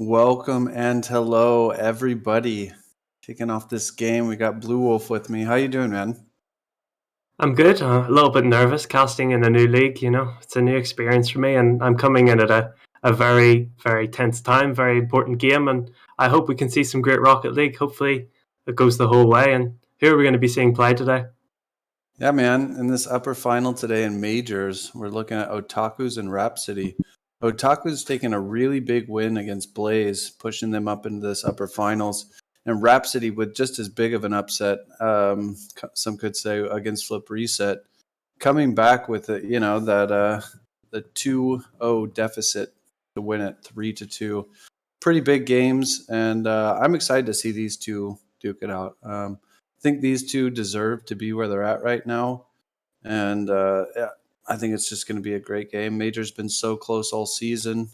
Welcome and hello, everybody. Kicking off this game, we got Blue Wolf with me. How you doing, man? I'm good. A little bit nervous casting in a new league. It's a new experience for me, and I'm coming in at a very, very tense time, very important game, and I hope we can see some great Rocket League. Hopefully, it goes the whole way. And who are we going to be seeing play today? Yeah, man. In this upper final today in majors, we're looking at Otakus and Rhapsody. Otaku's taking a really big win against Blaze, pushing them up into this upper finals. And Rhapsody with just as big of an upset, some could say, against Flip Reset, coming back with the 2-0 deficit to win it 3-2. Pretty big games, and I'm excited to see these two duke it out. I think these two deserve to be where they're at right now, and yeah, I think it's just going to be a great game. Major's been so close all season.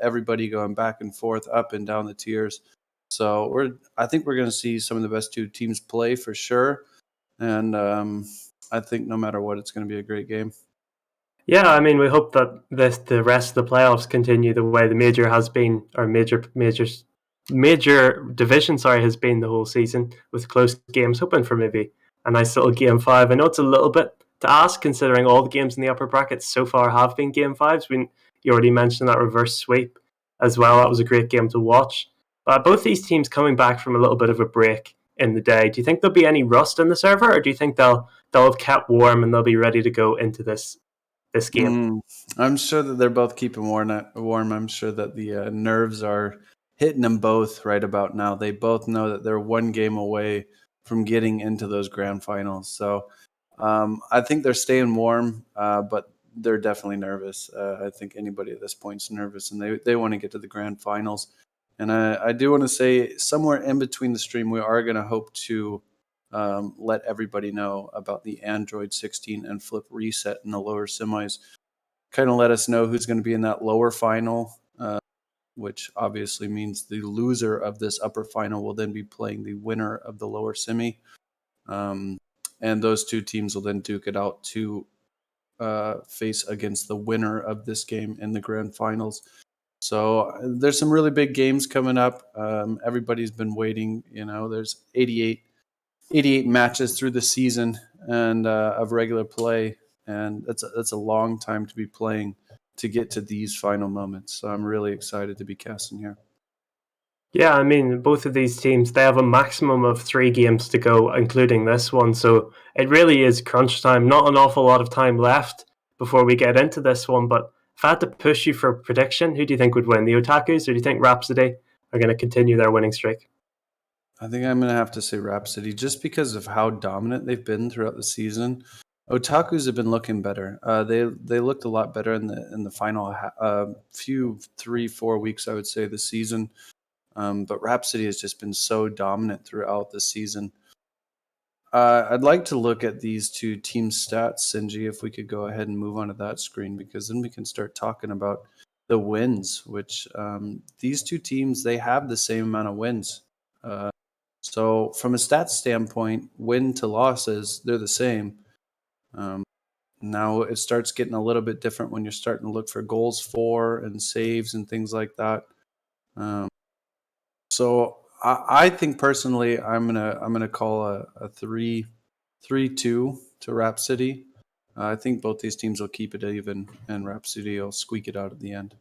Everybody going back and forth, up and down the tiers. So I think we're going to see some of the best two teams play for sure, and I think no matter what, it's going to be a great game. Yeah, I mean, we hope that the rest of the playoffs continue the way the major has been, or major division, sorry, has been the whole season with close games. Hoping for maybe a nice little game five. I know it's a little bit to ask considering all the games in the upper brackets so far have been game fives. You already mentioned that reverse sweep as well. That was a great game to watch. But both these teams coming back from a little bit of a break in the day. Do you think there'll be any rust in the server, or do you think they'll have kept warm and they'll be ready to go into this game? Mm, I'm sure that they're both keeping warm. I'm sure that the nerves are hitting them both right about now. They both know that they're one game away from getting into those grand finals. So I think they're staying warm, but they're definitely nervous. I think anybody at this point's nervous, and they want to get to the grand finals. And I do want to say somewhere in between the stream, we are going to hope to let everybody know about the Android 16 and Flip Reset in the lower semis. Kind of let us know who's going to be in that lower final, which obviously means the loser of this upper final will then be playing the winner of the lower semi. Um, and those two teams will then duke it out to face against the winner of this game in the grand finals. So there's some really big games coming up. Everybody's been waiting. There's 88 matches through the season and of regular play, and that's a long time to be playing to get to these final moments. So I'm really excited to be casting here. Yeah, I mean, both of these teams, they have a maximum of 3 games to go, including this one. So it really is crunch time. Not an awful lot of time left before we get into this one. But if I had to push you for a prediction, who do you think would win? The Otakus, or do you think Rhapsody are going to continue their winning streak? I think I'm going to have to say Rhapsody just because of how dominant they've been throughout the season. Otakus have been looking better. They looked a lot better in the final few 3-4 weeks, I would say, this season. But Rhapsody has just been so dominant throughout the season. I'd like to look at these two team stats, Sinji, if we could go ahead and move on to that screen, because then we can start talking about the wins, which these two teams, they have the same amount of wins. So from a stats standpoint, win to losses, they're the same. Um, Now it starts getting a little bit different when you're starting to look for goals for and saves and things like that. Um, so I think personally, I'm gonna call a 3-2 to Rhapsody. I think both these teams will keep it even, and Rhapsody will squeak it out at the end.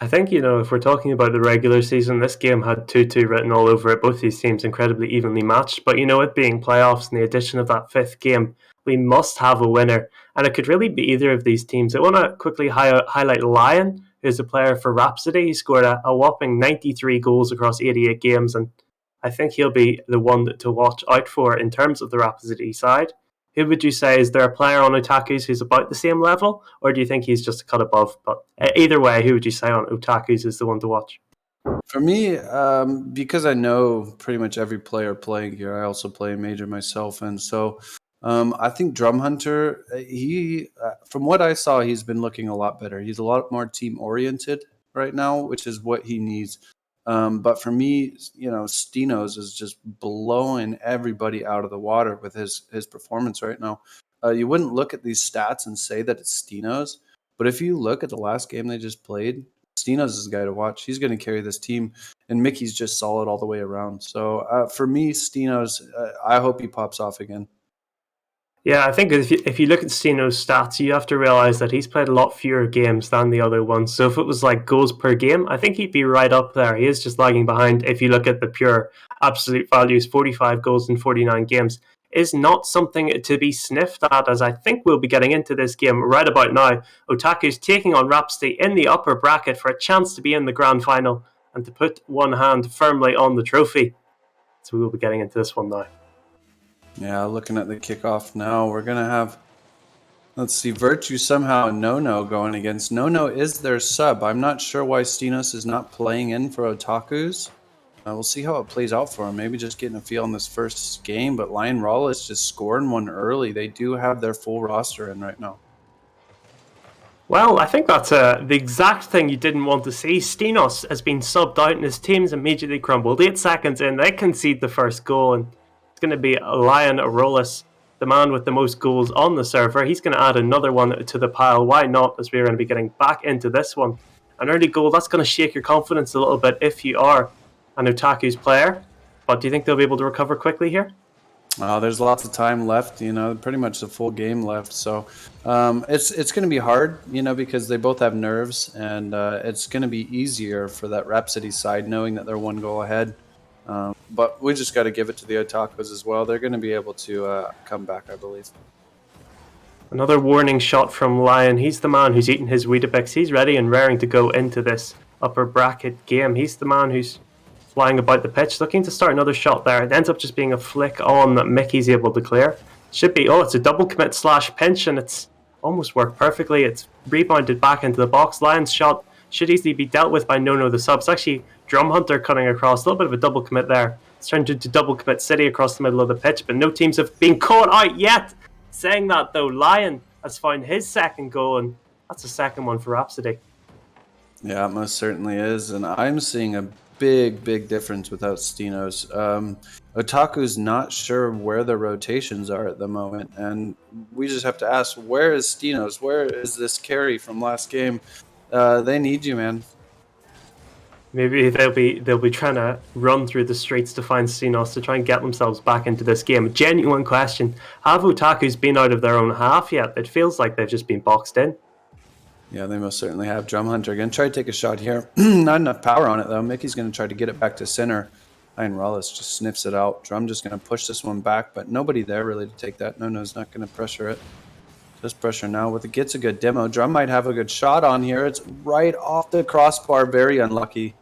I think, if we're talking about the regular season, this game had 2-2 written all over it. Both these teams incredibly evenly matched. But, it being playoffs and the addition of that fifth game, we must have a winner. And it could really be either of these teams. I want to quickly highlight Lion, who's a player for Rhapsody. He scored a whopping 93 goals across 88 games. And I think he'll be the one to watch out for in terms of the Rhapsody side. Who would you say, is there a player on Otakus who's about the same level, or do you think he's just a cut above? But either way, who would you say on Otakus is the one to watch? For me, because I know pretty much every player playing here, I also play a major myself, and so I think Drum Hunter, from what I saw, he's been looking a lot better. He's a lot more team oriented right now, which is what he needs. But for me, Stinos is just blowing everybody out of the water with his performance right now. You wouldn't look at these stats and say that it's Stinos, but if you look at the last game they just played, Stinos is the guy to watch. He's going to carry this team. and Mickey's just solid all the way around. So for me, Stino's, I hope he pops off again. Yeah, I think if you look at Stino's stats, you have to realize that he's played a lot fewer games than the other ones. So if it was like goals per game, I think he'd be right up there. He is just lagging behind. If you look at the pure absolute values, 45 goals in 49 games is not something to be sniffed at, as I think we'll be getting into this game right about now. Otaku's taking on Rhapsody in the upper bracket for a chance to be in the grand final and to put one hand firmly on the trophy. So we will be getting into this one now. Yeah, looking at the kickoff now, we're going to have, let's see, Virtue somehow and No going against. No is their sub. I'm not sure why Stinos is not playing in for Otakus. We'll see how it plays out for him. Maybe just getting a feel in this first game, but Lion Rawless just scoring one early. They do have their full roster in right now. Well, I think that's the exact thing you didn't want to see. Stinos has been subbed out and his team's immediately crumbled. 8 seconds in, they concede the first goal, and it's going to be Lion Rollis, the man with the most goals on the server. He's going to add another one to the pile. Why not, as we're going to be getting back into this one. An early goal, that's going to shake your confidence a little bit if you are an Otaku's player. But do you think they'll be able to recover quickly here? There's lots of time left, pretty much the full game left. So it's going to be hard, because they both have nerves, and it's going to be easier for that Rhapsody side knowing that they're 1 goal ahead. But we just got to give it to the Otakus as well. They're going to be able to come back, I believe. Another warning shot from Lion. He's the man who's eaten his Weetabix. He's ready and raring to go into this upper bracket game. He's the man who's flying about the pitch, looking to start another shot there. It ends up just being a flick on that Mickey's able to clear. Should be, it's a double commit / pinch, and it's almost worked perfectly. It's rebounded back into the box. Lion's shot should easily be dealt with by No the sub. It's actually Drum Hunter cutting across. A little bit of a double commit there. It's turned into double commit city across the middle of the pitch, but no teams have been caught out yet. Saying that though, Lion has found his second goal, and that's the second one for Rhapsody. Yeah, it most certainly is, and I'm seeing a big difference without Stinos. Otaku's not sure where the rotations are at the moment, and we just have to ask, where is Stinos? Where is this carry from last game? They need you, man. Maybe they'll be trying to run through the streets to find Stinos to try and get themselves back into this game. A genuine question: have Otaku's been out of their own half yet? It feels like they've just been boxed in. Yeah, they most certainly have. Drum Hunter going to try to take a shot here. Not enough power on it, though. Mickey's going to try to get it back to center. Ian Rollis just sniffs it out. Drum just going to push this one back, but nobody there really to take that. No's not going to pressure it. Just pressure now. With it gets a good demo. Drum might have a good shot on here. It's right off the crossbar. Very unlucky.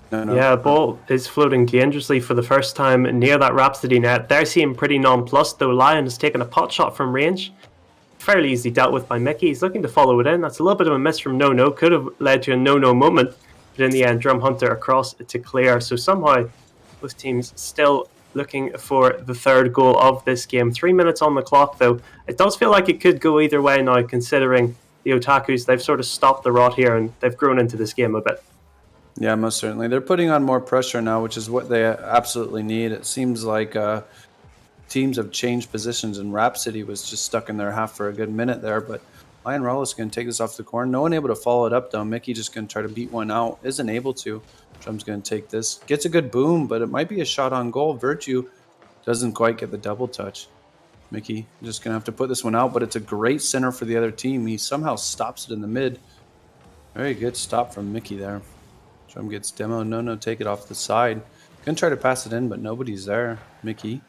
No. Yeah, ball is floating dangerously for the first time near that Rhapsody net. They're seeing pretty nonplussed, though. Lion has taken a pot shot from range. Fairly easily dealt with by Mickey. He's looking to follow it in. That's a little bit of a miss from No. Could have led to a No moment, but in the end, Drum Hunter across to clear. So somehow, both teams still looking for the third goal of this game. 3 minutes on the clock, though. It does feel like it could go either way now, considering the Otakus, they've sort of stopped the rot here and they've grown into this game a bit. Yeah, most certainly. They're putting on more pressure now, which is what they absolutely need. It seems like teams have changed positions, and Rhapsody was just stuck in their half for a good minute there. But Lion Rollis is going to take this off the corner. No one able to follow it up, though. Mickey just going to try to beat one out. Isn't able to. Drum's going to take this. Gets a good boom, but it might be a shot on goal. Virtue doesn't quite get the double touch. Mickey just going to have to put this one out, but it's a great center for the other team. He somehow stops it in the mid. Very good stop from Mickey there. Drum gets demo. No, take it off the side. Gonna try to pass it in, but nobody's there. Mickey.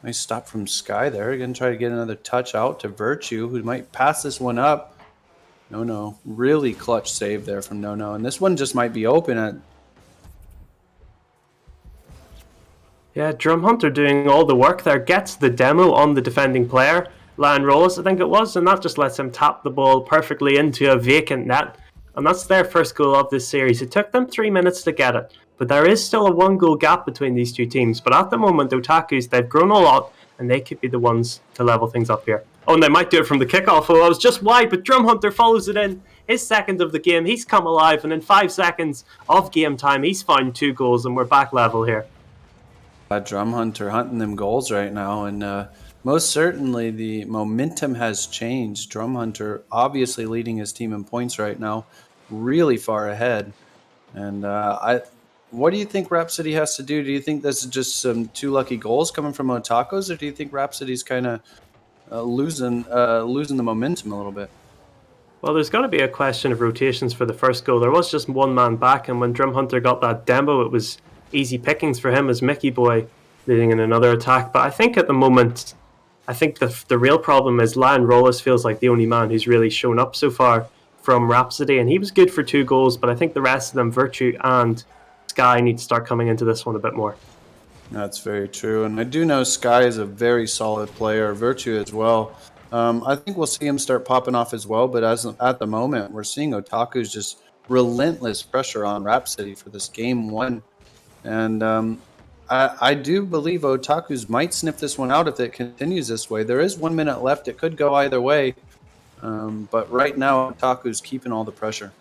Nice stop from Sky there. Gonna try to get another touch out to Virtue, who might pass this one up. No. Really clutch save there from No. And this one just might be open. Yeah, Drum Hunter doing all the work there. Gets the demo on the defending player. Lion Rollis, I think it was, and that just lets him tap the ball perfectly into a vacant net. And that's their first goal of this series. It took them 3 minutes to get it, but there is still a 1-goal gap between these two teams. But at the moment, Otakus, they've grown a lot, and they could be the ones to level things up here. Oh, and they might do it from the kickoff. Oh, I was just wide, but Drum Hunter follows it in. His second of the game, he's come alive, and in 5 seconds of game time, he's found 2 goals, and we're back level here. Drum Hunter hunting them goals right now, and most certainly the momentum has changed. Drum Hunter obviously leading his team in points right now. really far ahead. And what do you think Rhapsody has to do? Do you think this is just some two lucky goals coming from Otakus, or do you think Rhapsody's kind of losing the momentum a little bit? Well, there's got to be a question of rotations for the first goal. There was just one man back, and when Drum Hunter got that demo, it was easy pickings for him as Mickey Boy leading in another attack. But I think at the moment, I think the real problem is Lion Rollis feels like the only man who's really shown up so far from Rhapsody, and he was good for 2 goals, but I think the rest of them, Virtue and Sky, need to start coming into this one a bit more. That's very true. And I do know Sky is a very solid player, Virtue as well. I think we'll see him start popping off as well. But as at the moment, we're seeing Otaku's just relentless pressure on Rhapsody for this game one. And I do believe Otaku's might sniff this one out if it continues this way. There is 1 minute left. It could go either way. But right now, Otaku's keeping all the pressure.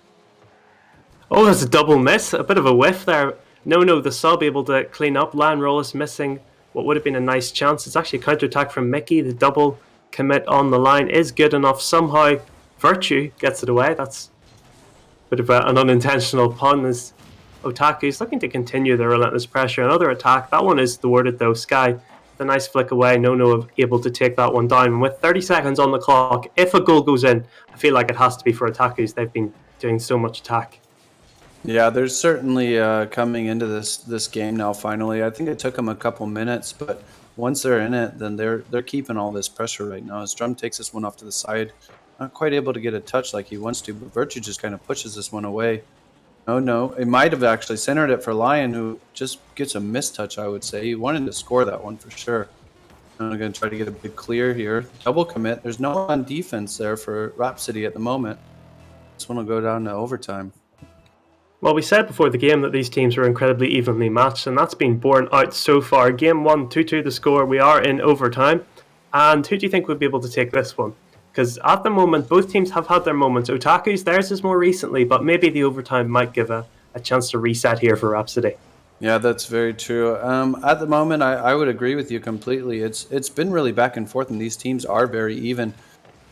Oh, there's a double miss. A bit of a whiff there. No, the sub able to clean up. Lion Rollis missing what would have been a nice chance. It's actually a counter-attack from Mickey. The double commit on the line is good enough. Somehow, Virtue gets it away. That's a bit of an unintentional pun as Otaku's looking to continue the relentless pressure. Another attack. That one is thwarted though. Sky, the nice flick away. No able to take that one down. And with 30 seconds on the clock, if a goal goes in, I feel like it has to be for Otaku's. They've been doing so much attack. Yeah, there's certainly coming into this game now. Finally, I think it took them a couple minutes, but once they're in it, then they're keeping all this pressure right now. As Drum takes this one off to the side, not quite able to get a touch like he wants to, but Virtue just kind of pushes this one away. No, it might have actually centered it for Lion, who just gets a mistouch. I would say he wanted to score that one for sure. I'm going to try to get a big clear here. Double commit. There's no one on defense there for Rhapsody at the moment. This one will go down to overtime. Well, we said before the game that these teams were incredibly evenly matched, and that's been borne out so far. Game 1, 2-2 the score. We are in overtime. And who do you think would be able to take this one? Because at the moment, both teams have had their moments. Otaku's, theirs is more recently, but maybe the overtime might give a chance to reset here for Rhapsody. Yeah, that's very true. At the moment, I would agree with you completely. It's been really back and forth, and these teams are very even.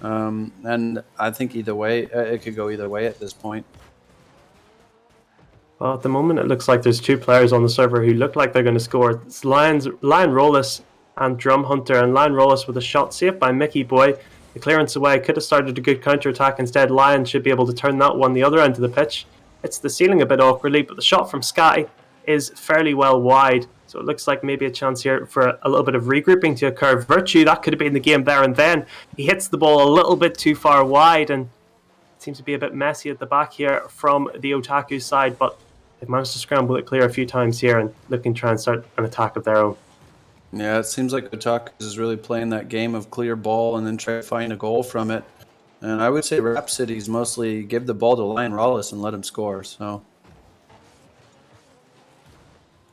And I think either way, it could go either way at this point. Well, at the moment, it looks like there's 2 players on the server who look like they're going to score. It's Lion Rollis and Drum Hunter, and Lion Rollis with a shot saved by Mickey Boy. The clearance away could have started a good counter-attack. Instead, Lion should be able to turn that one the other end of the pitch. It's the ceiling a bit awkwardly, but the shot from Sky is fairly well wide. So it looks like maybe a chance here for a little bit of regrouping to occur. Virtue, that could have been the game there and then. He hits the ball a little bit too far wide, and it seems to be a bit messy at the back here from the Otaku side, but they've managed to scramble it clear a few times here and looking to try and start an attack of their own. Yeah, it seems like Otakus is really playing that game of clear ball and then try to find a goal from it. And I would say Rhapsody's mostly give the ball to Lion Rollis and let him score. So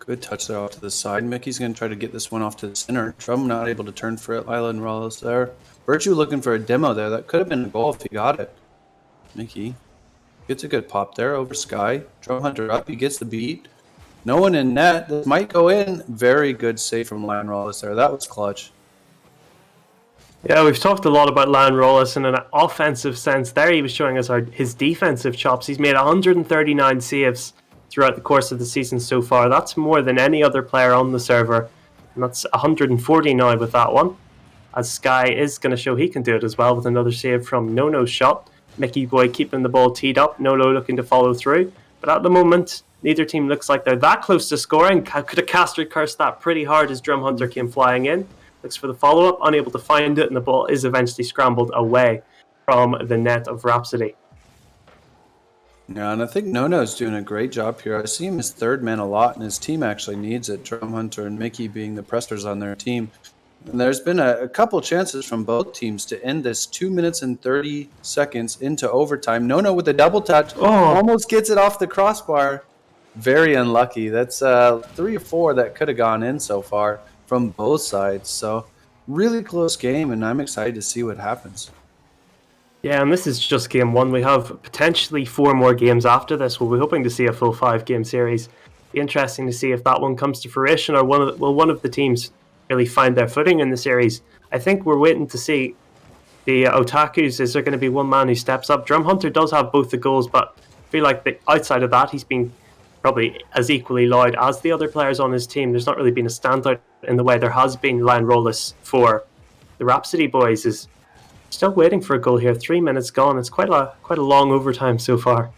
good touch there off to the side. Mickey's going to try to get this one off to the center. Drum not able to turn for it. Lion Rollis there. Virtue looking for a demo there. That could have been a goal if he got it. Mickey gets a good pop there over Sky. Drum Hunter up. He gets the beat. No one in net. This might go in. Very good save from Lion Rollis there. That was clutch. Yeah, we've talked a lot about Lion Rollis in an offensive sense. There he was showing us his defensive chops. He's made 139 saves throughout the course of the season so far. That's more than any other player on the server. And that's 140 now with that one. As Sky is going to show he can do it as well with another save from Nono's shot. Mickey Boy keeping the ball teed up. Nono looking to follow through. But at the moment, neither team looks like they're that close to scoring. Could have Caster cursed that pretty hard as Drum Hunter came flying in. Looks for the follow-up, unable to find it, and the ball is eventually scrambled away from the net of Rhapsody. Yeah, and I think Nono's doing a great job here. I see him as third man a lot, and his team actually needs it. Drum Hunter and Mickey being the pressers on their team. And there's been a couple chances from both teams to end this 2 minutes and 30 seconds into overtime. Nono with a double touch, almost gets it off the crossbar. Very unlucky. That's 3 or 4 that could have gone in so far from both sides. So really close game, and I'm excited to see what happens. Yeah, and this is just game 1. We have potentially 4 more games after this. We'll be hoping to see a full 5-game series. Be interesting to see if that one comes to fruition, or one of the teams really find their footing in the series. I think we're waiting to see the Otakus. Is there going to be one man who steps up? Drum Hunter does have both the goals, but feel like outside of that, he's been probably as equally loud as the other players on his team. There's not really been a standout in the way there has been. Lion Rollis for the Rhapsody boys is still waiting for a goal here. 3 minutes gone. It's quite a long overtime so far.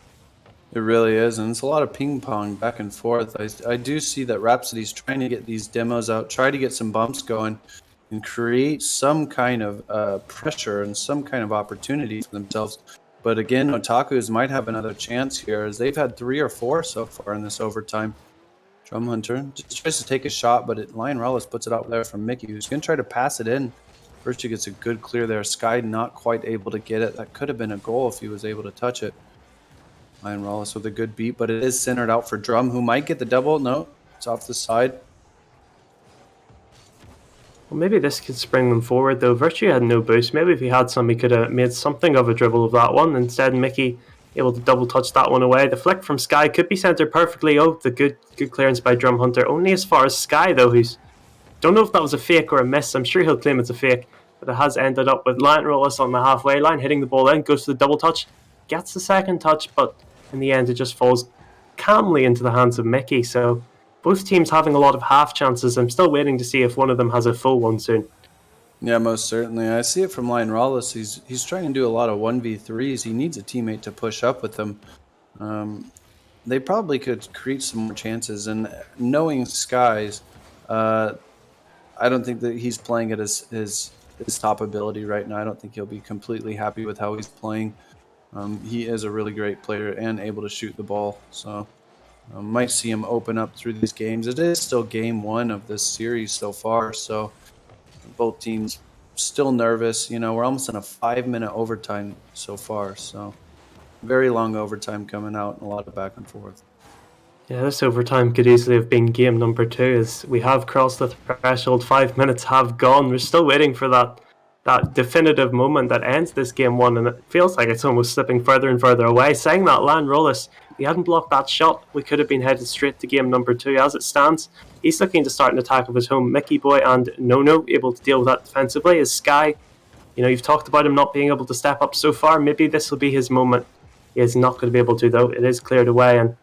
It really is, and it's a lot of ping pong back and forth. I do see that Rhapsody's trying to get these demos out, try to get some bumps going, and create some kind of pressure and some kind of opportunity for themselves. But again, Otakus might have another chance here, as they've had 3 or 4 so far in this overtime. Drum Hunter just tries to take a shot, but Lion Rollis puts it out there from Mickey, who's going to try to pass it in. Virtue gets a good clear there. Sky not quite able to get it. That could have been a goal if he was able to touch it. Lion Rollis with a good beat, but it is centered out for Drum, who might get the double. No, it's off the side. Well, maybe this could spring them forward, though. Virtue had no boost. Maybe if he had some, he could have made something of a dribble of that one. Instead, Mickey able to double touch that one away. The flick from Sky could be centered perfectly. Oh, the good clearance by Drum Hunter. Only as far as Sky, though, who's... Don't know if that was a fake or a miss. I'm sure he'll claim it's a fake. But it has ended up with Lion Rollis on the halfway line, hitting the ball in, goes to the double touch, gets the second touch, but in the end it just falls calmly into the hands of Mickey. So both teams having a lot of half chances. I'm still waiting to see if one of them has a full one soon. Yeah, most certainly. I see it from Lion Rollis. He's trying to do a lot of 1v3s. He needs a teammate to push up with him. They probably could create some more chances. And knowing Skies, I don't think that he's playing at his top ability right now. I don't think he'll be completely happy with how he's playing. He is a really great player and able to shoot the ball. So might see him open up through these games. It is still game 1 of this series so far. So both teams still nervous. You know, we're almost in a 5-minute overtime so far. So very long overtime coming out and a lot of back and forth. Yeah, this overtime could easily have been game number 2, as we have crossed the threshold. 5 minutes have gone. We're still waiting for that definitive moment that ends this game 1, and it feels like it's almost slipping further and further away. Saying that, Lion Rollis, if he hadn't blocked that shot, we could have been headed straight to game number 2. As it stands, he's looking to start an attack of his own. Mickey Boy and No able to deal with that defensively. As Sky, you know, you've talked about him not being able to step up so far. Maybe this will be his moment. He is not going to be able to, though. It is cleared away, and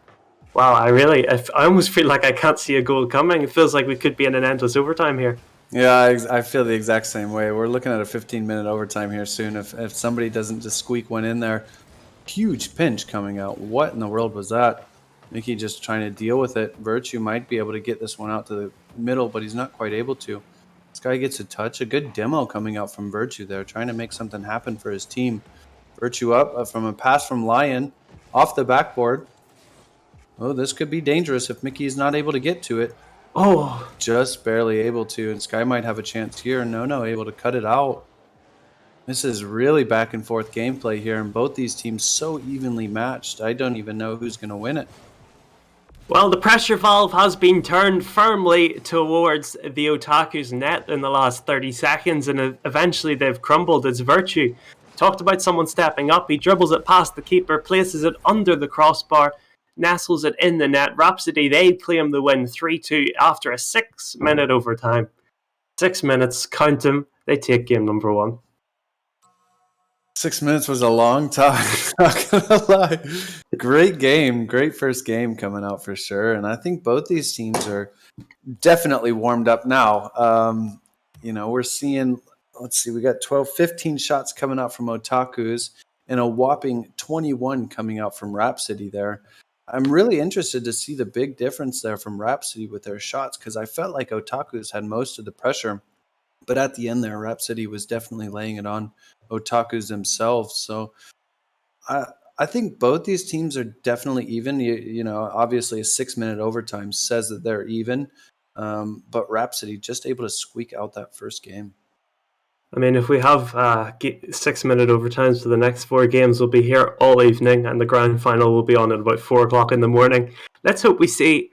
wow, I almost feel like I can't see a goal coming. It feels like we could be in an endless overtime here. Yeah, I feel the exact same way. We're looking at a 15-minute overtime here soon. If somebody doesn't just squeak one in there, huge pinch coming out. What in the world was that? Mickey just trying to deal with it. Virtue might be able to get this one out to the middle, but he's not quite able to. This guy gets a touch. A good demo coming out from Virtue there, trying to make something happen for his team. Virtue up from a pass from Lion off the backboard. Oh, this could be dangerous if Mickey's not able to get to it. Oh, just barely able to, and Sky might have a chance here. No, able to cut it out. This is really back and forth gameplay here, and both these teams so evenly matched. I don't even know who's going to win it. Well, the pressure valve has been turned firmly towards the Otaku's net in the last 30 seconds, and eventually they've crumbled. It's Virtue. Talked about someone stepping up. He dribbles it past the keeper, places it under the crossbar, nestles it in the net. Rhapsody, they claim the win 3-2 after a 6-minute overtime. 6 minutes, count them, they take game number 1. 6 minutes was a long time, not gonna lie. Great game, great first game coming out for sure. And I think both these teams are definitely warmed up now. You know, we're seeing, let's see, we got 15 shots coming out from Otakus and a whopping 21 coming out from Rhapsody there. I'm really interested to see the big difference there from Rhapsody with their shots, because I felt like Otakus had most of the pressure. But at the end there, Rhapsody was definitely laying it on Otakus themselves. So I think both these teams are definitely even. You know, obviously a 6-minute overtime says that they're even. But Rhapsody just able to squeak out that first game. I mean, if we have 6-minute overtimes for the next 4 games, we'll be here all evening, and the grand final will be on at about 4 o'clock in the morning. Let's hope we see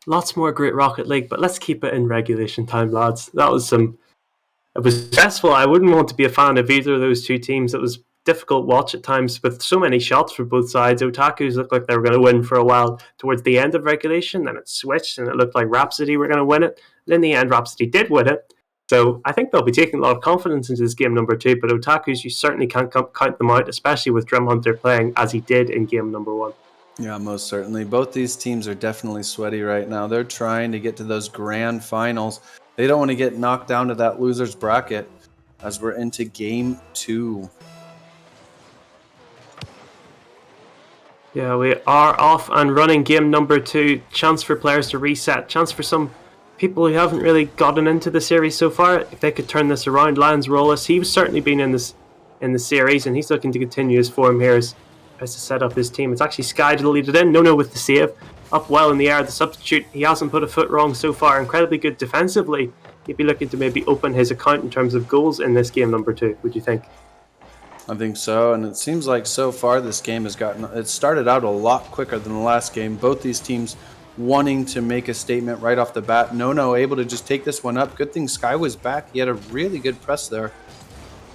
lots more great Rocket League, but let's keep it in regulation time, lads. It was stressful. I wouldn't want to be a fan of either of those two teams. It was difficult watch at times with so many shots for both sides. Otakus looked like they were going to win for a while towards the end of regulation, then it switched and it looked like Rhapsody were going to win it. And in the end, Rhapsody did win it. So I think they'll be taking a lot of confidence into this game number 2, but Otakus, you certainly can't count them out, especially with Drum Hunter playing as he did in game number 1. Yeah, most certainly. Both these teams are definitely sweaty right now. They're trying to get to those grand finals. They don't want to get knocked down to that loser's bracket as we're into game 2. Yeah, we are off and running game number 2. Chance for players to reset. Chance for some people who haven't really gotten into the series so far. If they could turn this around, Lance Rollis, he's certainly been in the series, and he's looking to continue his form here as to set up his team. It's actually Sky deleted in. No with the save. Up well in the air, the substitute. He hasn't put a foot wrong so far. Incredibly good defensively. He'd be looking to maybe open his account in terms of goals in this game number 2, would you think? I think so, and it seems like so far this game it started out a lot quicker than the last game. Both these teams wanting to make a statement right off the bat. No, able to just take this one up. Good thing Sky was back. He had a really good press there.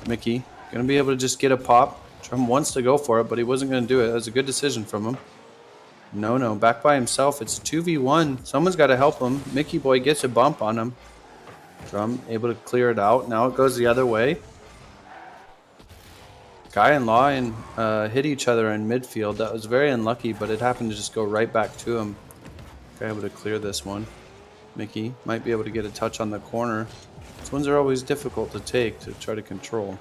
Mickey, going to be able to just get a pop. Trump wants to go for it, but he wasn't going to do it. That was a good decision from him. No, back by himself. It's 2v1. Someone's got to help him. Mickey Boy gets a bump on him. Drum able to clear it out. Now it goes the other way. Guy and Law hit each other in midfield. That was very unlucky, but it happened to just go right back to him. Guy able to clear this one. Mickey might be able to get a touch on the corner. These ones are always difficult to take to try to control.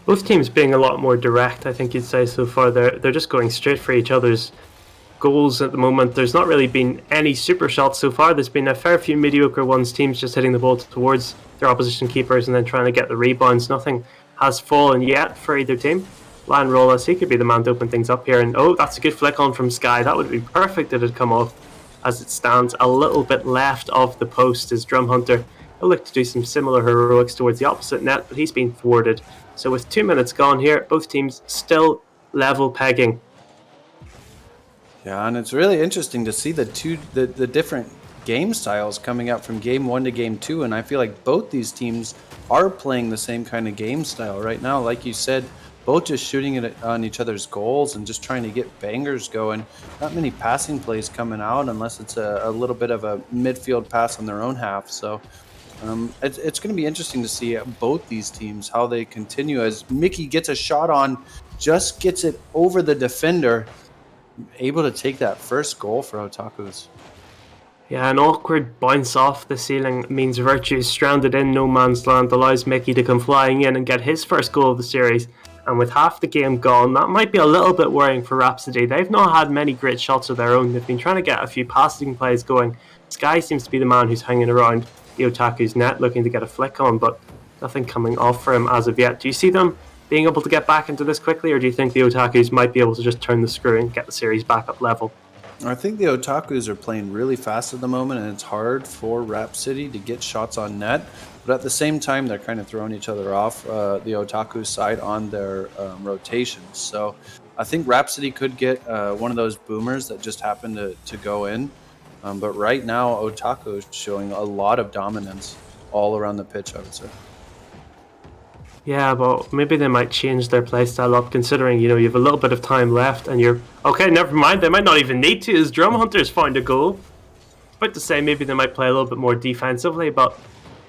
Both teams being a lot more direct, I think you'd say so far. They're just going straight for each other's goals at the moment. There's not really been any super shots so far. There's been a fair few mediocre ones, teams just hitting the ball towards their opposition keepers and then trying to get the rebounds. Nothing has fallen yet for either team. Lan Rollas, he could be the man to open things up here. And that's a good flick on from Sky. That would be perfect if it had come off. As it stands a little bit left of the post is Drum Hunter. He'll look to do some similar heroics towards the opposite net, but he's been thwarted. So with 2 minutes gone here, both teams still level pegging. Yeah, and it's really interesting to see the different game styles coming out from game 1 to game 2, and I feel like both these teams are playing the same kind of game style right now. Like you said, both just shooting it on each other's goals and just trying to get bangers going. Not many passing plays coming out unless it's a little bit of a midfield pass on their own half. So it's going to be interesting to see both these teams, how they continue as Mickey gets a shot on, just gets it over the defender, able to take that first goal for Otakus. Yeah, an awkward bounce off the ceiling means Virtue is stranded in no man's land, allows Mickey to come flying in and get his first goal of the series. And with half the game gone, that might be a little bit worrying for Rhapsody. They've not had many great shots of their own. They've been trying to get a few passing plays going. Sky seems to be the man who's hanging around the Otaku's net looking to get a flick on, but nothing coming off for him as of yet. Do you see them being able to get back into this quickly, or do you think the Otakus might be able to just turn the screw and get the series back up level? I think the Otakus are playing really fast at the moment, and it's hard for Rhapsody to get shots on net. But at the same time, they're kind of throwing each other off, the Otaku side, on their rotations. So I think Rhapsody could get one of those boomers that just happened to go in. But right now, Otaku is showing a lot of dominance all around the pitch, I would say. Yeah, but maybe they might change their playstyle up, considering, you have a little bit of time left and you're... Okay, never mind, they might not even need to, as Drum Hunters found a goal. About to say maybe they might play a little bit more defensively, but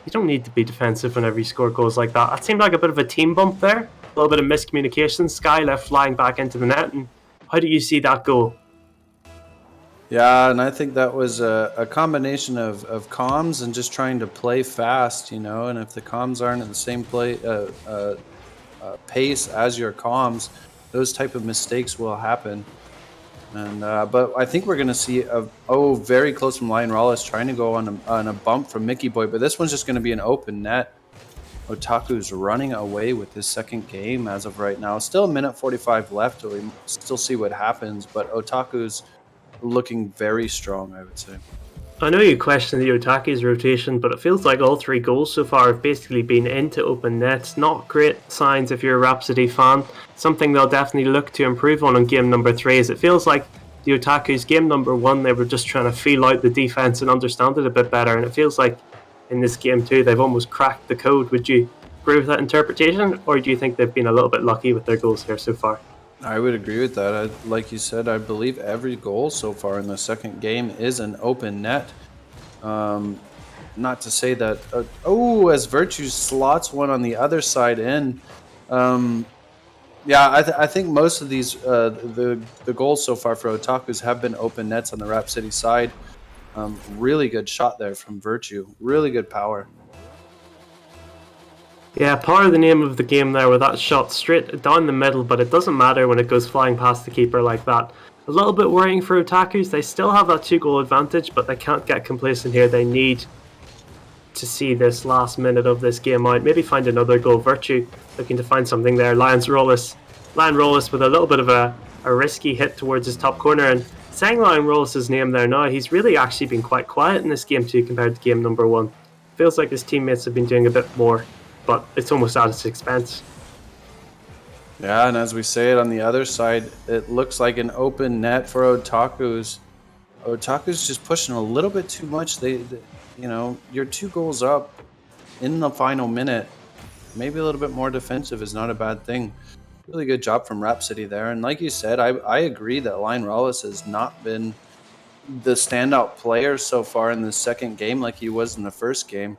you don't need to be defensive whenever you score goals like that. That seemed like a bit of a team bump there. A little bit of miscommunication. Sky left flying back into the net, and how do you see that goal? Yeah, and I think that was a combination of comms and just trying to play fast, and if the comms aren't at the same pace as your comms, those type of mistakes will happen. And but I think we're going to see very close from Lion Rollis trying to go on a bump from Mickey Boy, but this one's just going to be an open net. Otaku's running away with his second game as of right now. Still a minute 45 left, so we still see what happens, but Otaku's looking very strong, I would say. I know you question the Otaku's rotation, but it feels like all 3 goals so far have basically been into open nets. Not great signs if you're a Rhapsody fan. Something they'll definitely look to improve on in game number 3, as it feels like the Otaku's game number 1, they were just trying to feel out the defense and understand it a bit better, and it feels like in this game 2 they've almost cracked the code. Would you agree with that interpretation, or do you think they've been a little bit lucky with their goals here so far? I would agree with that. Like you said, I believe every goal so far in the second game is an open net. Not to say that... as Virtue slots one on the other side in. Yeah, I think most of these the goals so far for Otakus have been open nets on the Rhapsody side. Really good shot there from Virtue. Really good power. Yeah, part of the name of the game there with that shot straight down the middle, but it doesn't matter when it goes flying past the keeper like that. A little bit worrying for Otakus. They still have that 2 goal advantage, but they can't get complacent here. They need to see this last minute of this game out. Maybe find another goal. Virtue looking to find something there. Lion Rollis with a little bit of a risky hit towards his top corner. And saying Lion Rollis' name there now, he's really actually been quite quiet in this game too compared to game number one. Feels like his teammates have been doing a bit more, but it's almost at his expense. Yeah, and as we say it on the other side, it looks like an open net for Otakus. Otaku's just pushing a little bit too much. You're 2 goals up in the final minute. Maybe a little bit more defensive is not a bad thing. Really good job from Rhapsody there. And like you said, I agree that Lion Rollis has not been the standout player so far in the second game like he was in the first game.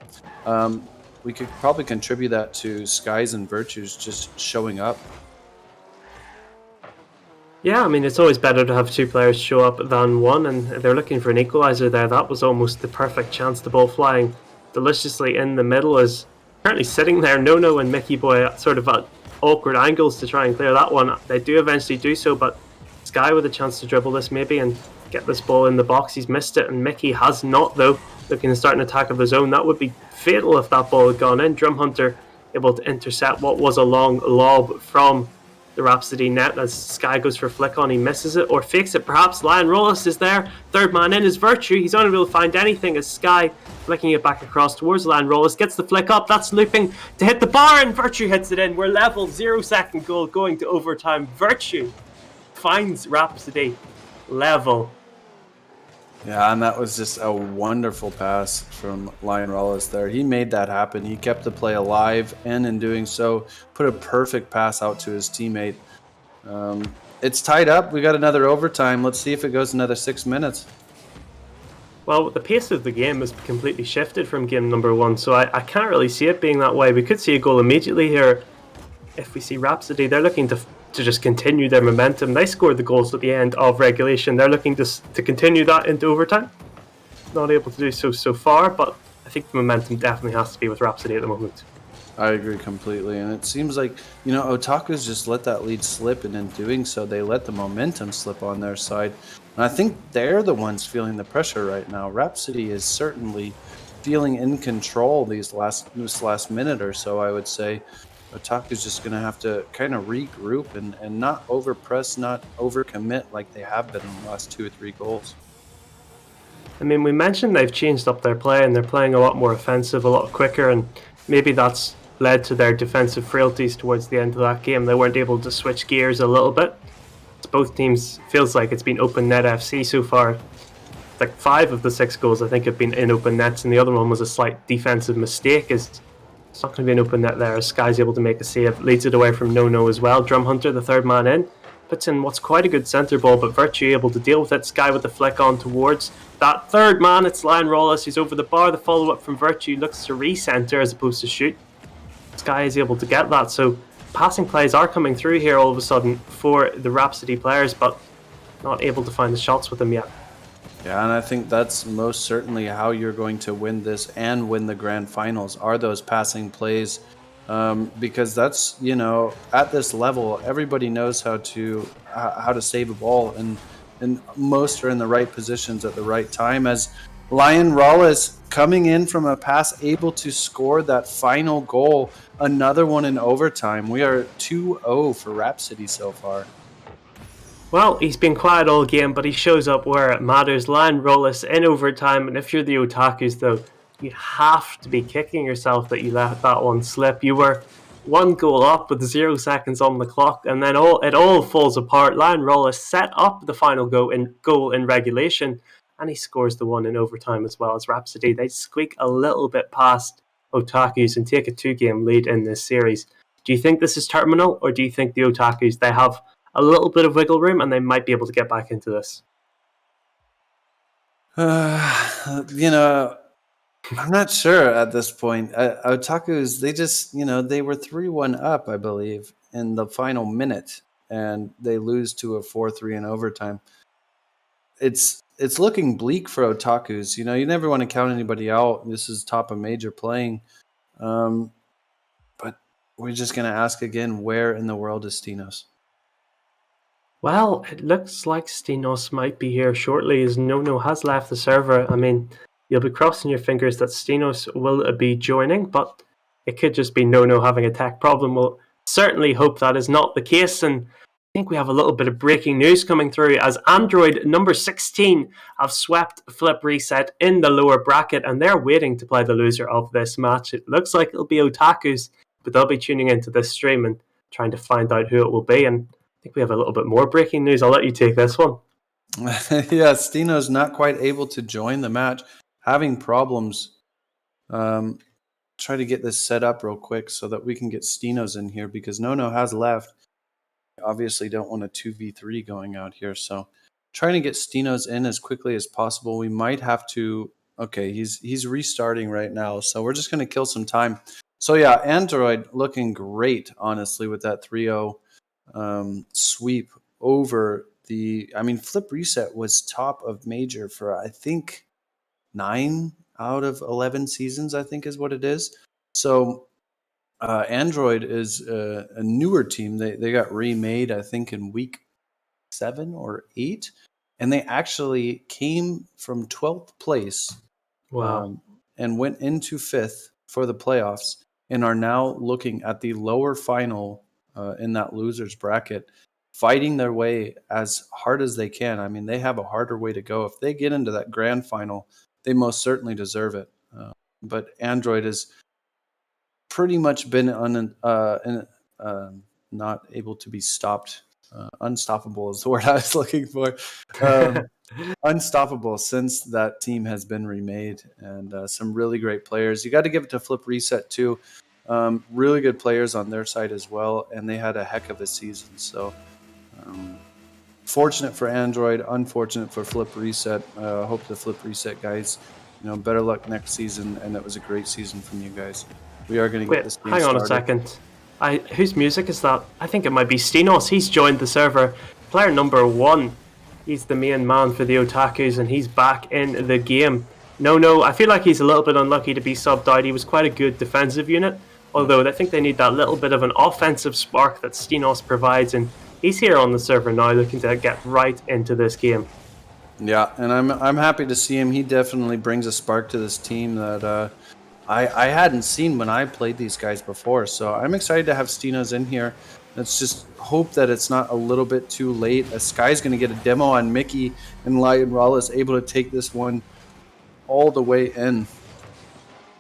We could probably contribute that to Skies and Virtues just showing up. Yeah, I mean, it's always better to have 2 players show up than one, and they're looking for an equaliser there. That was almost the perfect chance. The ball flying deliciously in the middle is currently sitting there. No and Mickey Boy sort of at awkward angles to try and clear that one. They do eventually do so, but Sky with a chance to dribble this maybe and get this ball in the box. He's missed it, and Mickey has not, though, looking to start an attack of his own. That would be fatal if that ball had gone in. Drum Hunter able to intercept what was a long lob from the Rhapsody net as Sky goes for a flick on. He misses it or fakes it perhaps. Lion Rollis is there. Third man in is Virtue. He's unable to find anything as Sky flicking it back across towards Lion Rollis. Gets the flick up. That's looping to hit the bar and Virtue hits it in. We're level. 0-second goal going to overtime. Virtue finds Rhapsody level. Yeah, and that was just a wonderful pass from Lion Rollis there. He made that happen. He kept the play alive, and in doing so, put a perfect pass out to his teammate. It's tied up. We got another overtime. Let's see if it goes another 6 minutes. Well, the pace of the game has completely shifted from game number one, so I can't really see it being that way. We could see a goal immediately here. If we see Rhapsody, they're looking to just continue their momentum. They scored the goals at the end of regulation. They're looking to continue that into overtime. Not able to do so far, but I think the momentum definitely has to be with Rhapsody at the moment. I agree completely. And it seems like, Otaku's just let that lead slip, and in doing so, they let the momentum slip on their side. And I think they're the ones feeling the pressure right now. Rhapsody is certainly feeling in control this last minute or so, I would say. Otaku's just going to have to kind of regroup and not overpress, not overcommit like they have been in the last 2 or 3 goals. I mean, we mentioned they've changed up their play and they're playing a lot more offensive, a lot quicker, and maybe that's led to their defensive frailties towards the end of that game. They weren't able to switch gears a little bit. Both teams feels like it's been open net FC so far. Like 5 of the 6 goals I think have been in open nets, and the other one was a slight defensive mistake. It's not going to be an open net there. Sky's able to make a save, leads it away from No as well. Drum Hunter, the third man in, puts in what's quite a good centre ball, but Virtue able to deal with it. Sky with the flick on towards that third man. It's Lion Rollis. He's over the bar. The follow up from Virtue looks to re-centre as opposed to shoot. Sky is able to get that, so passing plays are coming through here all of a sudden for the Rhapsody players, but not able to find the shots with them yet. Yeah, and I think that's most certainly how you're going to win this and win the grand finals, are those passing plays. Because that's, at this level, everybody knows how to save a ball, and most are in the right positions at the right time. As Lion Rollis coming in from a pass, able to score that final goal, another one in overtime. We are 2-0 for Rhapsody so far. Well, he's been quiet all game, but he shows up where it matters. Lion Rollis in overtime, and if you're the Otakus, though, you have to be kicking yourself that you let that one slip. You were 1 goal up with 0 seconds on the clock, and then it all falls apart. Lion Rollis set up the final goal in regulation, and he scores the one in overtime as well as Rhapsody. They squeak a little bit past Otakus and take a 2-game lead in this series. Do you think this is terminal, or do you think the Otakus, they have a little bit of wiggle room and they might be able to get back into this? I'm not sure at this point. Otakus, they just, they were 3-1 up, I believe. in the final minute and they lose to a 4-3 in overtime. It's looking bleak for Otakus. You know, you never want to count anybody out. This is top of major playing. But we're just going to ask again, where in the world is Stenos? Well, it looks like Stenos might be here shortly as Nono has left the server. I mean, you'll be crossing your fingers that Stenos will be joining, but it could just be Nono having a tech problem. We'll certainly hope that is not the case, and I think we have a little bit of breaking news coming through as Android number 16 have swept Flip Reset in the lower bracket, and they're waiting to play the loser of this match. It looks like it'll be Otakus, but they'll be tuning into this stream and trying to find out who it will be, and I think we have a little bit more breaking news. I'll let you take this one. Yeah, Stino's not quite able to join the match, having problems. Try to get this set up real quick so that we can get Stino's in here because Nono has left. Obviously don't want a 2v3 going out here, so trying to get Stino's in as quickly as possible. We might have to... Okay, he's restarting right now, so we're just going to kill some time. So yeah, Android looking great, honestly, with that 3-0 sweep over the... I mean, Flip Reset was top of major for, I think, 9 out of 11 seasons, I think is what it is. So Android is a newer team. They got remade, I think, in week 7 or 8, and they actually came from 12th place. Wow. And went into 5th for the playoffs and are now looking at the lower final in that losers bracket, fighting their way as hard as they can. I mean, they have a harder way to go. If they get into that grand final, they most certainly deserve it. But Android has pretty much been not able to be stopped. Unstoppable is the word I was looking for. Unstoppable since that team has been remade, and some really great players. You got to give it to Flip Reset too. Really good players on their side as well, and they had a heck of a season. So fortunate for Android, unfortunate for Flip Reset. Hope the Flip Reset guys, better luck next season, and it was a great season from you guys. We are going to get this game started. Hang on a second. Whose music is that? I think it might be Stenos. He's joined the server. Player number 1. He's the main man for the Otakus, and he's back in the game. No, I feel like he's a little bit unlucky to be subbed out. He was quite a good defensive unit, although I think they need that little bit of an offensive spark that Stenos provides, and he's here on the server now looking to get right into this game. Yeah, and I'm happy to see him. He definitely brings a spark to this team that I hadn't seen when I played these guys before, so I'm excited to have Stenos in here. Let's just hope that it's not a little bit too late. Sky's going to get a demo on Mickey, and Lion Rollis able to take this one all the way in.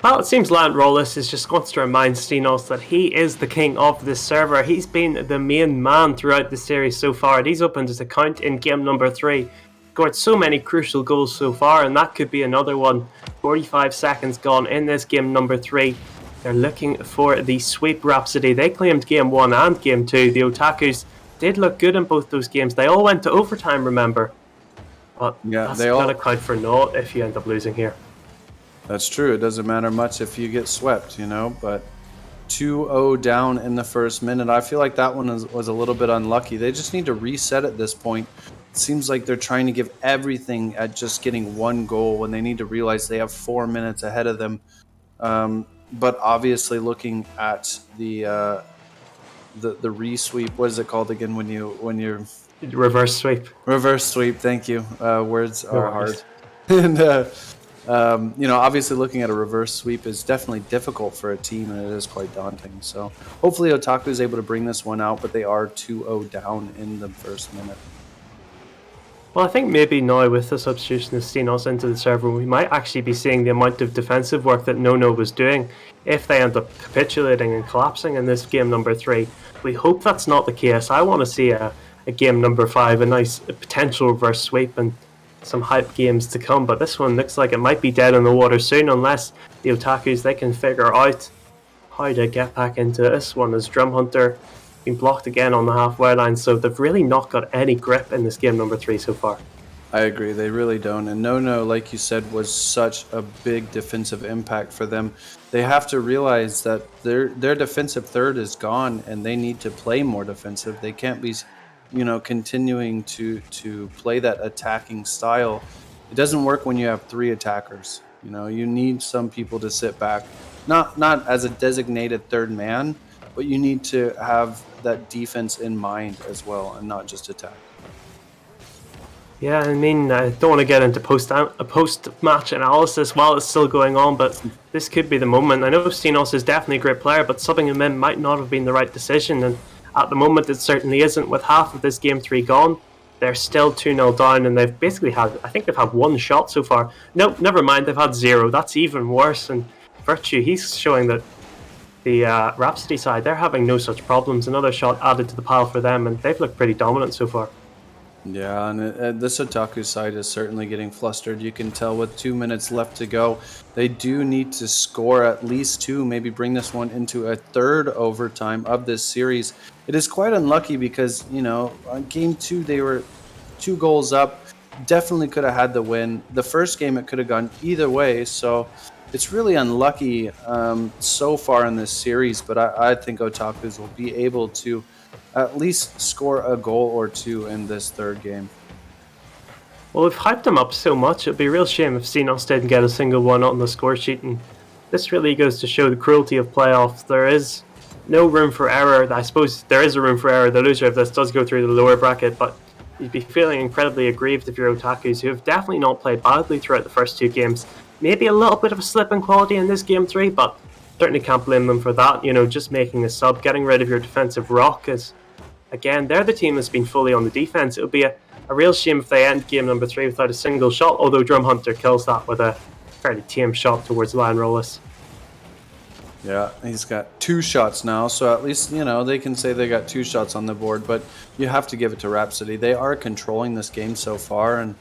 Well, it seems Lion Rollis is just wants to remind Stenos that he is the king of this server. He's been the main man throughout the series so far, and he's opened his account in game number 3. Scored so many crucial goals so far, and that could be another one. 45 seconds gone in this game number 3. They're looking for the sweep Rhapsody. They claimed game 1 and game 2. The Otakus did look good in both those games. They all went to overtime, remember. But yeah, that's not account for naught if you end up losing here. That's true. It doesn't matter much if you get swept, but 2-0 down in the first minute. I feel like that one was a little bit unlucky. They just need to reset at this point. It seems like they're trying to give everything at just getting one goal when they need to realize they have 4 minutes ahead of them. But obviously, looking at the re-sweep, what is it called again when you're reverse sweep? Reverse sweep. Thank you. Words are hard, and obviously, looking at a reverse sweep is definitely difficult for a team, and it is quite daunting. So hopefully, Otaku is able to bring this one out, but they are 2-0 down in the first minute. Well, I think maybe now with the substitution of Stenos into the server, we might actually be seeing the amount of defensive work that Nono was doing if they end up capitulating and collapsing in this game number 3. We hope that's not the case. I want to see a game number 5, a nice potential reverse sweep and some hype games to come, but this one looks like it might be dead in the water soon unless the Otakus, they can figure out how to get back into this one as Drum Hunter been blocked again on the halfway line, so they've really not got any grip in this game number 3 so far. I agree. They really don't. And No, like you said, was such a big defensive impact for them. They have to realize that their defensive third is gone, and they need to play more defensive. They can't be, continuing to play that attacking style. It doesn't work when you have three attackers. You need some people to sit back, not as a designated third man, but you need to have that defense in mind as well, and not just attack. Yeah, I mean, I don't want to get into post match analysis while it's still going on, but this could be the moment. I know Stenos is definitely a great player, but subbing him in might not have been the right decision, and at the moment it certainly isn't. With half of this game three gone, they're still 2-0 down, and they've basically had, I think they've had one shot so far. No, never mind, they've had zero. That's even worse. And Virtue, he's showing that the Rhapsody side, they're having no such problems. Another shot added to the pile for them, and they've looked pretty dominant so far. Yeah, and this Otaku side is certainly getting flustered. You can tell with 2 minutes left to go, they do need to score at least two, maybe bring this one into a third overtime of this series. It is quite unlucky because, on game two, they were 2 goals up. Definitely could have had the win. The first game, it could have gone either way. So it's really unlucky so far in this series, but I think Otakus will be able to at least score a goal or two in this third game. Well, we've hyped them up so much, it'd be a real shame if Stenos didn't get a single one on the score sheet, and this really goes to show the cruelty of playoffs. There is no room for error. I suppose there is a room for error. The loser of this does go through the lower bracket, but you'd be feeling incredibly aggrieved if you're Otakus, who have definitely not played badly throughout the first two games. Maybe a little bit of a slip in quality in this game three, but certainly can't blame them for that. Just making a sub, getting rid of your defensive rock is, again, they're the team that's been fully on the defense. It would be a real shame if they end game number three without a single shot, although Drum Hunter kills that with a fairly tame shot towards Lion Rollis. Yeah, he's got 2 shots now, so at least, they can say they got 2 shots on the board, but you have to give it to Rhapsody. They are controlling this game so far, and,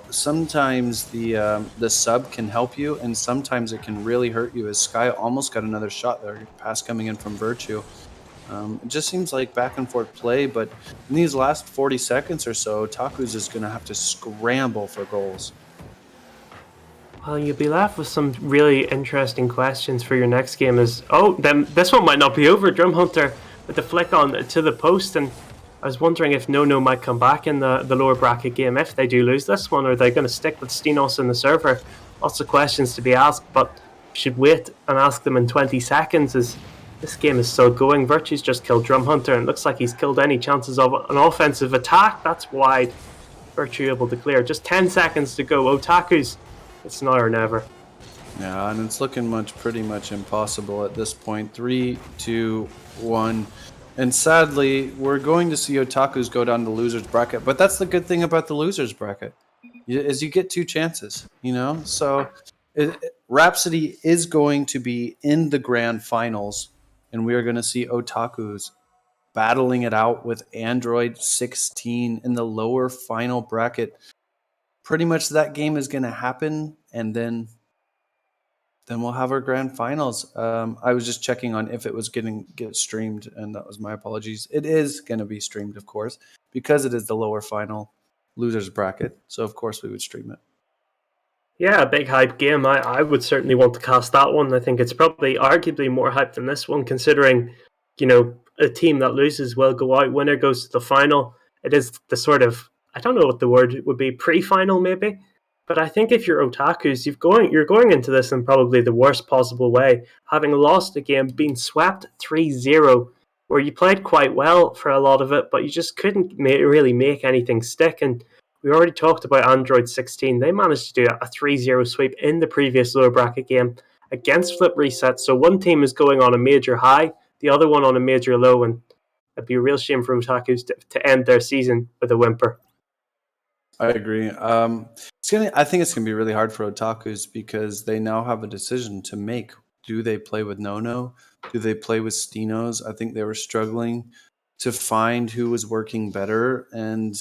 sometimes the sub can help you, and sometimes it can really hurt you, as Sky almost got another shot there, pass coming in from Virtue. It just seems like back and forth play, but in these last 40 seconds or so, Taku's is going to have to scramble for goals. Well, you'll be left with some really interesting questions for your next game. Then this one might not be over. Drum Hunter with the flick on to the post, and I was wondering if No might come back in the lower bracket game if they do lose this one, or are they going to stick with Stenos in the server? Lots of questions to be asked, but we should wait and ask them in 20 seconds as this game is still going. Virtue's just killed Drum Hunter, and it looks like he's killed any chances of an offensive attack. That's wide. Virtue able to clear. Just 10 seconds to go. Otakus, it's now or never. Yeah, and it's looking pretty much impossible at this point. 3, 2, 1. And sadly, we're going to see Otakus go down the loser's bracket. But that's the good thing about the loser's bracket, is you get 2 chances, So Rhapsody is going to be in the grand finals, and we are going to see Otakus battling it out with Android 16 in the lower final bracket. Pretty much that game is going to happen, and then we'll have our grand finals. I was just checking on if it was get streamed, and that was my apologies. It is going to be streamed, of course, because it is the lower final losers bracket. So of course we would stream it. Yeah, a big hype game. I would certainly want to cast that one. I think it's probably arguably more hype than this one, considering, a team that loses will go out. Winner goes to the final. It is the sort of, I don't know what the word would be, pre-final maybe. But I think if you're Otakus, you're going into this in probably the worst possible way, having lost a game, being swept 3-0, where you played quite well for a lot of it, but you just couldn't really make anything stick. And we already talked about Android 16. They managed to do a 3-0 sweep in the previous lower bracket game against Flip Reset. So one team is going on a major high, the other one on a major low, and it'd be a real shame for Otakus to end their season with a whimper. I agree. I think it's gonna be really hard for Otakus because they now have a decision to make. Do they play with No? Do they play with Stenos? I think they were struggling to find who was working better, and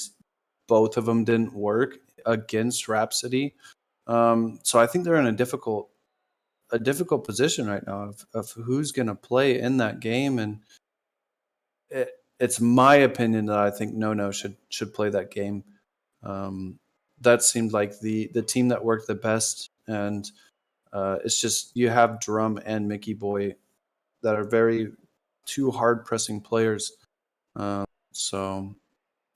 both of them didn't work against Rhapsody. So I think they're in a difficult position right now of who's going to play in that game, and it's my opinion that I think No should play that game. that seemed like the team that worked the best. And it's just you have Drum and Mickey Boy that are very two hard pressing players. So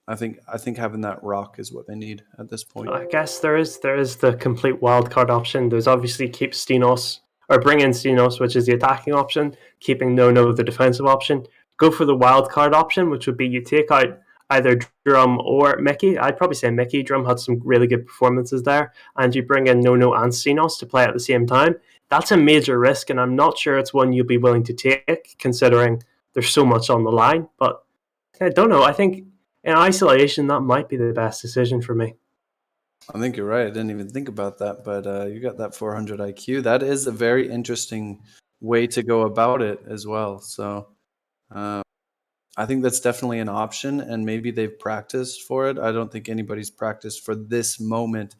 I think having that rock is what they need at this point. I guess there is the complete wildcard option. There's obviously keep Stenos or bring in Stenos, which is the attacking option, keeping No the defensive option. Go for the wildcard option, which would be you take out either Drum or Mickey. I'd probably say Mickey. Drum had some really good performances there, and you bring in No and Stenos to play at the same time. That's a major risk, and I'm not sure it's one you'll be willing to take, considering there's so much on the line. But I don't know. I think in isolation, that might be the best decision for me. I think you're right. I didn't even think about that, but you got that 400 IQ. That is a very interesting way to go about it as well. So uh, I think that's definitely an option, and maybe they've practiced for it. I don't think anybody's practiced for this moment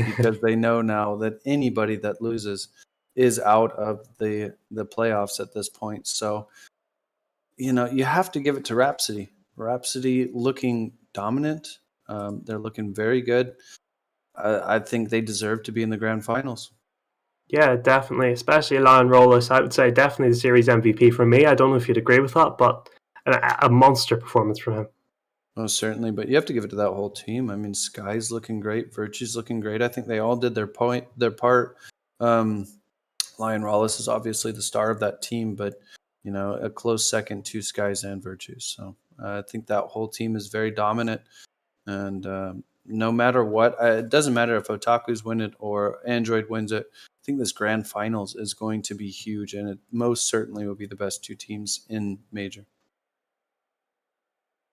because they know now that anybody that loses is out of the playoffs at this point. So you have to give it to Rhapsody. Rhapsody looking dominant. They're looking very good. I think they deserve to be in the grand finals. Yeah, definitely. Especially Lion Rollis. I would say definitely the series MVP for me. I don't know if you'd agree with that, but a monster performance from him. Most certainly, but you have to give it to that whole team. I mean, Sky's looking great, Virtue's looking great. I think they all did their part. Um, Lion Rollis is obviously the star of that team, but a close second to Skies and Virtues. So I think that whole team is very dominant, and no matter what, it doesn't matter if Otakus win it or Android wins it. I think this grand finals is going to be huge, and it most certainly will be the best two teams in Major.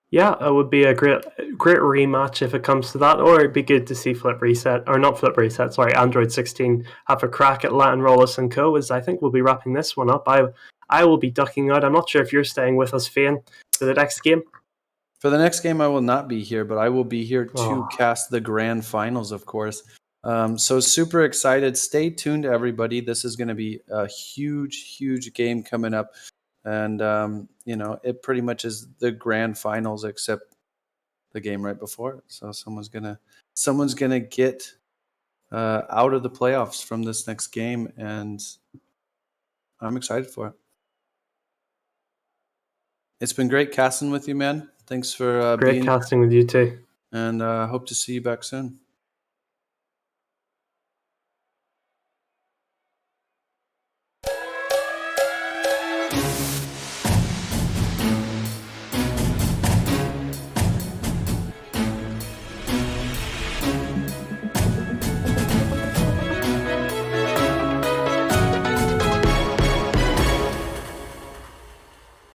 Yeah, it would be a great rematch if it comes to that, or it'd be good to see Flip Reset, or not Flip Reset, sorry, Android 16 have a crack at Latin Rollis and Co. As I think we'll be wrapping this one up. I will be ducking out. I'm not sure if you're staying with us, Fane, for the next game. For the next game, I will not be here, but I will be here to Oh. cast the grand finals, of course. So super excited. Stay tuned, everybody. This is going to be a huge, huge game coming up. And, it pretty much is the grand finals except the game right before it. So someone's gonna get out of the playoffs from this next game, and I'm excited for it. It's been great casting with you, man. Thanks for Great being here, casting with you too. and hope to see you back soon.